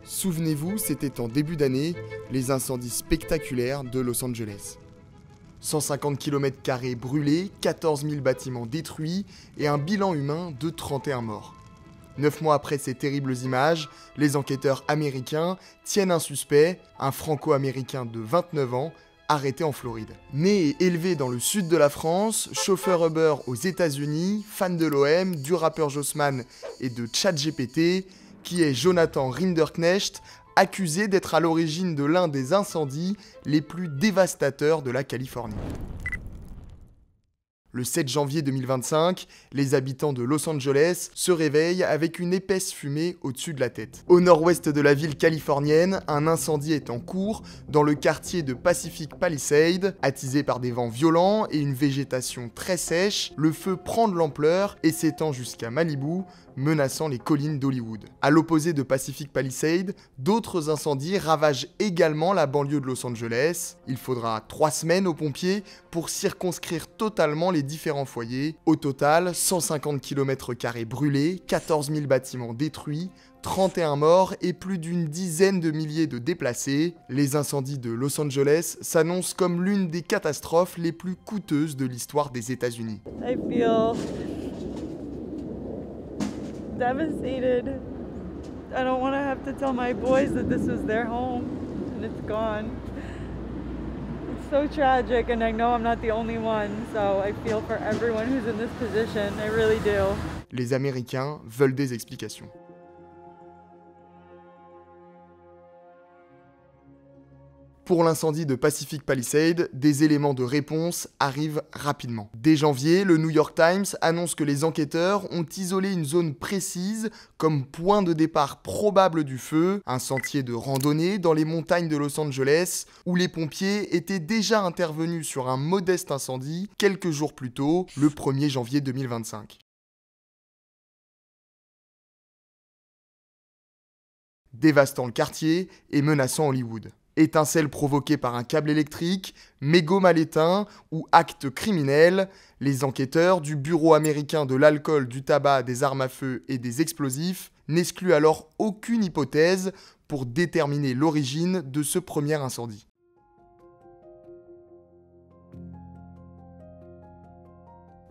Souvenez-vous, c'était en début d'année, les incendies spectaculaires de Los Angeles. 150 km² brûlés, 14 000 bâtiments détruits et un bilan humain de 31 morts. 9 mois après ces terribles images, les enquêteurs américains tiennent un suspect, un franco-américain de 29 ans, arrêté en Floride. Né et élevé dans le sud de la France, chauffeur Uber aux États-Unis, fan de l'OM, du rappeur Jossman et de ChatGPT, qui est Jonathan Rinderknecht, accusé d'être à l'origine de l'un des incendies les plus dévastateurs de la Californie. Le 7 janvier 2025, les habitants de Los Angeles se réveillent avec une épaisse fumée au-dessus de la tête. Au nord-ouest de la ville californienne, un incendie est en cours dans le quartier de Pacific Palisades. Attisé par des vents violents et une végétation très sèche, le feu prend de l'ampleur et s'étend jusqu'à Malibu, menaçant les collines d'Hollywood. À l'opposé de Pacific Palisades, d'autres incendies ravagent également la banlieue de Los Angeles. Il faudra 3 semaines aux pompiers pour circonscrire totalement les différents foyers. Au total, 150 km² brûlés, 14 000 bâtiments détruits, 31 morts et plus d'une dizaine de milliers de déplacés. Les incendies de Los Angeles s'annoncent comme l'une des catastrophes les plus coûteuses de l'histoire des États-Unis. Devastated. I don't want to have to tell my boys that this was their home and it's gone. It's so tragic and I know I'm not the only one, so I feel for everyone who's in this position. I really do. Les Américains veulent des explications. Pour l'incendie de Pacific Palisades, des éléments de réponse arrivent rapidement. Dès janvier, le New York Times annonce que les enquêteurs ont isolé une zone précise comme point de départ probable du feu, un sentier de randonnée dans les montagnes de Los Angeles, où les pompiers étaient déjà intervenus sur un modeste incendie quelques jours plus tôt, le 1er janvier 2025. Dévastant le quartier et menaçant Hollywood. Étincelles provoquées par un câble électrique, mégots mal éteints ou actes criminels, les enquêteurs du Bureau américain de l'alcool, du tabac, des armes à feu et des explosifs n'excluent alors aucune hypothèse pour déterminer l'origine de ce premier incendie.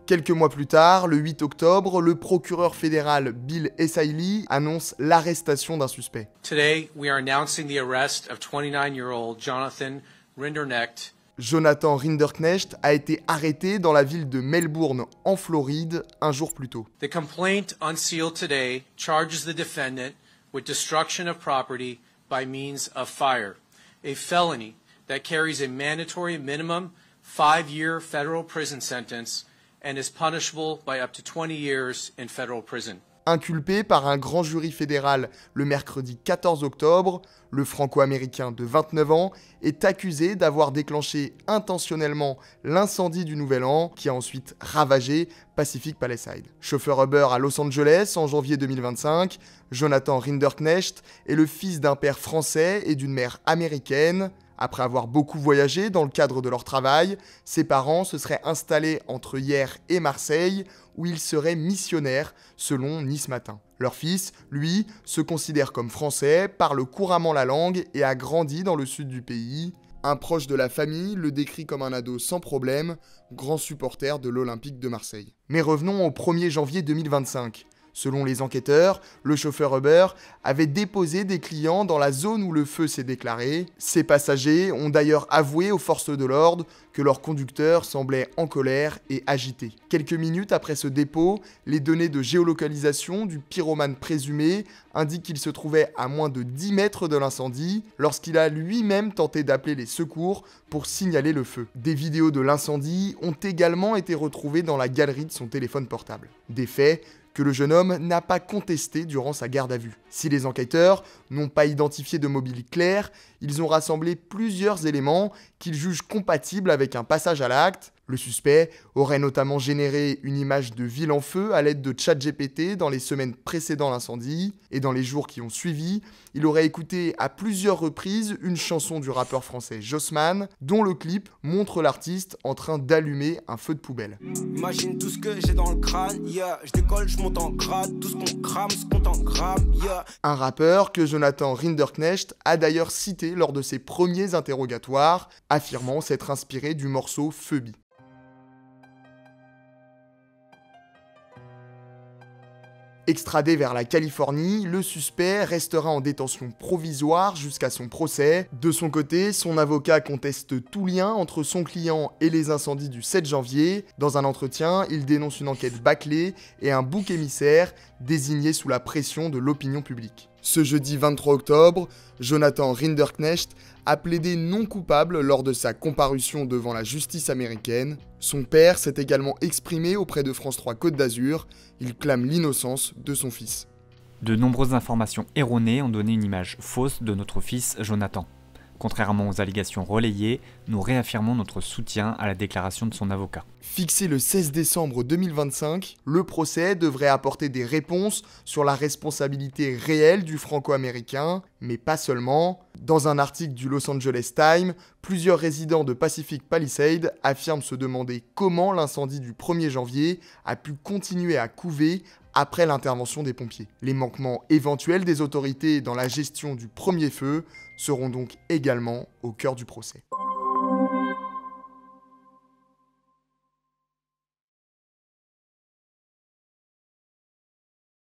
Quelques mois plus tard, le 8 octobre, le procureur fédéral Bill Essayli annonce l'arrestation d'un suspect. Today, we are announcing the arrest of 29-year-old Jonathan Rinderknecht. Jonathan Rinderknecht a été arrêté dans la ville de Melbourne, en Floride, un jour plus tôt. The complaint unsealed today charges the defendant with destruction of property by means of fire, a felony that carries a mandatory minimum 5-year federal prison sentence and is punishable by up to 20 years in federal prison. Inculpé par un grand jury fédéral le mercredi 14 octobre, le franco-américain de 29 ans est accusé d'avoir déclenché intentionnellement l'incendie du Nouvel An qui a ensuite ravagé Pacific Palisades. Chauffeur Uber à Los Angeles en janvier 2025, Jonathan Rinderknecht est le fils d'un père français et d'une mère américaine. Après avoir beaucoup voyagé dans le cadre de leur travail, ses parents se seraient installés entre hier et Marseille, où ils seraient missionnaires, selon Nice Matin. Leur fils, lui, se considère comme français, parle couramment la langue et a grandi dans le sud du pays. Un proche de la famille le décrit comme un ado sans problème, grand supporter de l'Olympique de Marseille. Mais revenons au 1er janvier 2025. Selon les enquêteurs, le chauffeur Uber avait déposé des clients dans la zone où le feu s'est déclaré. Ces passagers ont d'ailleurs avoué aux forces de l'ordre que leur conducteur semblait en colère et agité. Quelques minutes après ce dépôt, les données de géolocalisation du pyromane présumé indiquent qu'il se trouvait à moins de 10 mètres de l'incendie lorsqu'il a lui-même tenté d'appeler les secours pour signaler le feu. Des vidéos de l'incendie ont également été retrouvées dans la galerie de son téléphone portable. Des faits que le jeune homme n'a pas contesté durant sa garde à vue. Si les enquêteurs n'ont pas identifié de mobile clair, ils ont rassemblé plusieurs éléments qu'ils jugent compatibles avec un passage à l'acte. Le suspect aurait notamment généré une image de ville en feu à l'aide de ChatGPT dans les semaines précédant l'incendie, et dans les jours qui ont suivi, il aurait écouté à plusieurs reprises une chanson du rappeur français Jossman, dont le clip montre l'artiste en train d'allumer un feu de poubelle. Imagine tout ce que j'ai dans le crâne, yeah. Je décolle, je monte en grade, tout ce qu'on crame, ce compte en grammes, yeah. Un rappeur que Jonathan Rinderknecht a d'ailleurs cité lors de ses premiers interrogatoires, affirmant s'être inspiré du morceau Phobie. Extradé vers la Californie, le suspect restera en détention provisoire jusqu'à son procès. De son côté, son avocat conteste tout lien entre son client et les incendies du 7 janvier. Dans un entretien, il dénonce une enquête bâclée et un bouc émissaire désigné sous la pression de l'opinion publique. Ce jeudi 23 octobre, Jonathan Rinderknecht a plaidé non coupable lors de sa comparution devant la justice américaine. Son père s'est également exprimé auprès de France 3 Côte d'Azur. Il clame l'innocence de son fils. De nombreuses informations erronées ont donné une image fausse de notre fils Jonathan. Contrairement aux allégations relayées, nous réaffirmons notre soutien à la déclaration de son avocat. Fixé le 16 décembre 2025, le procès devrait apporter des réponses sur la responsabilité réelle du franco-américain, mais pas seulement. Dans un article du Los Angeles Times, plusieurs résidents de Pacific Palisades affirment se demander comment l'incendie du 1er janvier a pu continuer à couver après l'intervention des pompiers. Les manquements éventuels des autorités dans la gestion du premier feu seront donc également au cœur du procès.